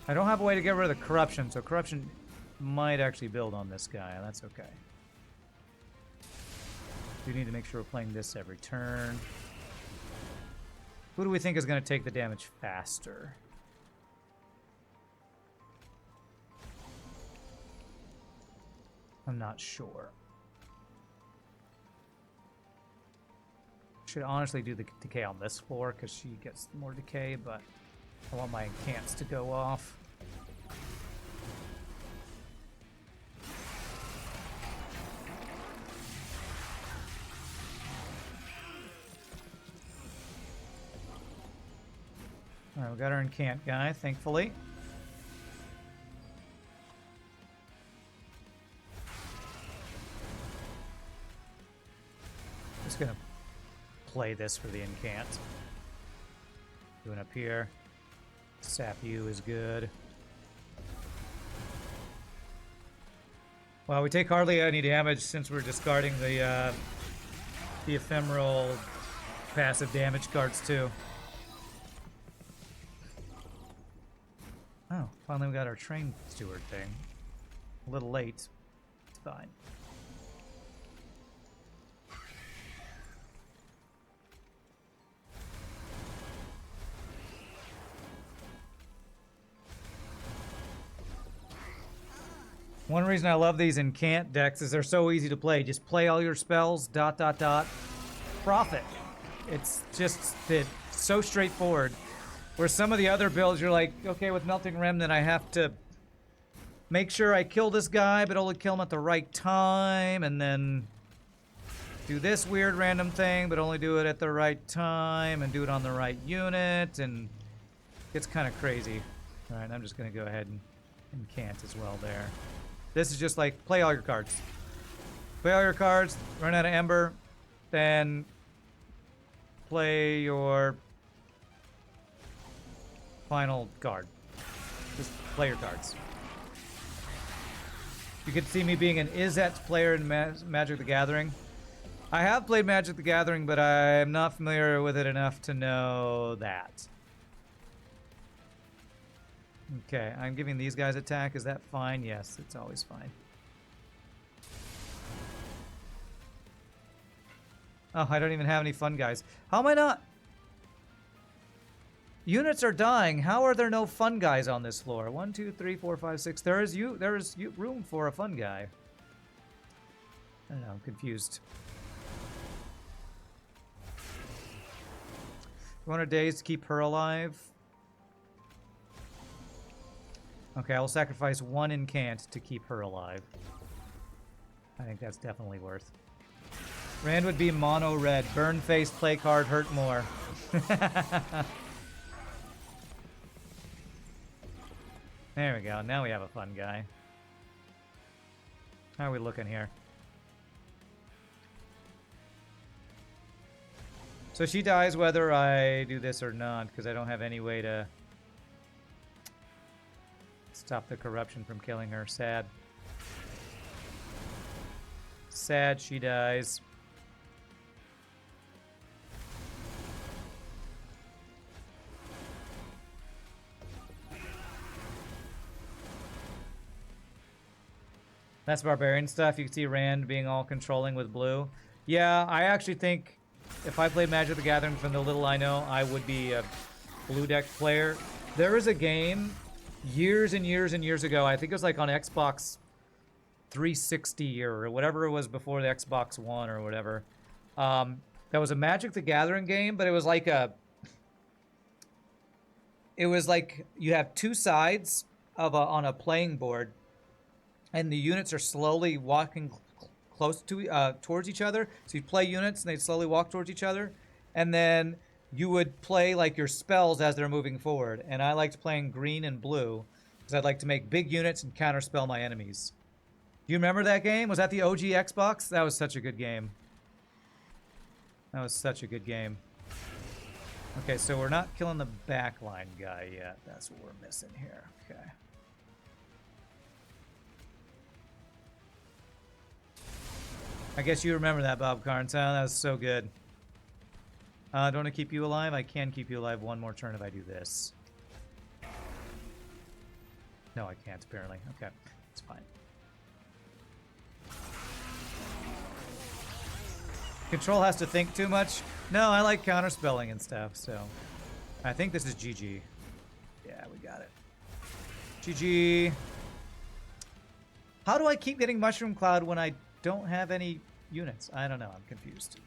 I don't have a way to get rid of the corruption, so corruption might actually build on this guy. That's okay. We need to make sure we're playing this every turn. Who do we think is going to take the damage faster? I'm not sure. Should honestly do the decay on this floor because she gets more decay, but I want my incants to go off. Alright, we got our incant guy, thankfully. Just gonna play this for the incant. Doing up here. Sap you is good. Well, we take hardly any damage since we're discarding the ephemeral passive damage cards too. Oh, finally we got our train steward thing. A little late. It's fine. One reason I love these incant decks is they're so easy to play. Just play all your spells, ... profit. It's just so straightforward. Where some of the other builds, you're like, okay, with Melting Remnant, I have to make sure I kill this guy, but only kill him at the right time, and then do this weird random thing, but only do it at the right time, and do it on the right unit, and it gets kind of crazy. All right, I'm just going to go ahead and incant as well there. This is just like, play all your cards. Play all your cards, run out of Ember, then play your final card. Just play your cards. You could see me being an Izzet player in Magic the Gathering. I have played Magic the Gathering, but I'm not familiar with it enough to know that. Okay, I'm giving these guys attack. Is that fine? Yes, it's always fine. Oh, I don't even have any fun guys. How am I not? Units are dying. How are there no fun guys on this floor? 1, 2, 3, 4, 5, 6. There is room for a fun guy. I don't know. I'm confused. You want a daze to keep her alive? Okay, I will sacrifice 1 incant to keep her alive. I think that's definitely worth. Rand would be mono red. Burn face, play card, hurt more. There we go. Now we have a fun guy. How are we looking here? So she dies whether I do this or not, because I don't have any way to stop the corruption from killing her. Sad. Sad she dies. That's barbarian stuff. You can see Rand being all controlling with blue. Yeah, I actually think if I played Magic the Gathering from the little I know, I would be a blue deck player. There was a game years and years and years ago. I think it was like on Xbox 360 or whatever it was before the Xbox One or whatever. That was a Magic the Gathering game, but it was like you have two sides of on a playing board, and the units are slowly walking close to towards each other. So you play units, and they slowly walk towards each other, and then you would play like your spells as they're moving forward. And I liked playing green and blue because I'd like to make big units and counterspell my enemies. Do you remember that game? Was that the OG Xbox? That was such a good game. That was such a good game. Okay, so we're not killing the backline guy yet. That's what we're missing here. Okay. I guess you remember that, Bob Carnes. That was so good. Don't want to keep you alive? I can keep you alive one more turn if I do this. No, I can't, apparently. Okay, it's fine. Control has to think too much? No, I like counterspelling and stuff, so... I think this is GG. Yeah, we got it. GG. How do I keep getting Mushroom Cloud when I don't have any units? I don't know. I'm confused.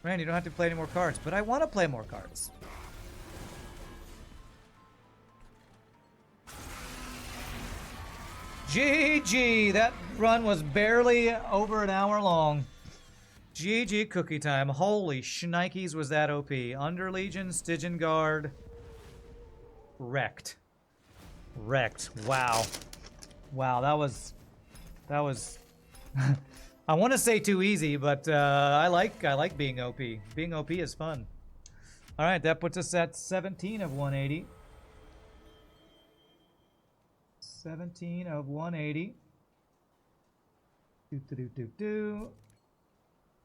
Rand, you don't have to play any more cards, but I want to play more cards. GG! That run was barely over an hour long. GG cookie time. Holy shnikes, was that OP. Underlegion, Stygian Guard. Wrecked. Wrecked. Wow. Wow, that was I want to say too easy, but I like being OP. Being OP is fun. All right, that puts us at 17 of 180. 17 of 180. Did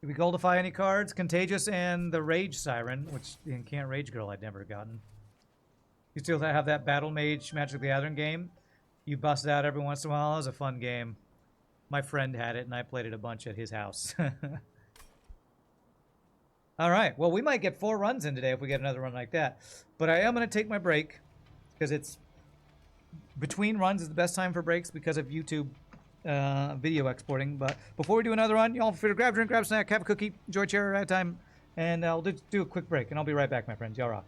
we goldify any cards? Contagious and the Rage Siren, which in Can't Rage Girl I'd never gotten. You still have that Battle Mage Magic the Gathering game? You bust it out every once in a while. It was a fun game. My friend had it, and I played it a bunch at his house. All right. Well, we might get 4 runs in today if we get another run like that. But I am going to take my break because it's between runs is the best time for breaks because of YouTube video exporting. But before we do another run, y'all feel free to grab a drink, grab a snack, have a cookie, enjoy chair at a time, and I'll do a quick break, and I'll be right back, my friends. Y'all rock.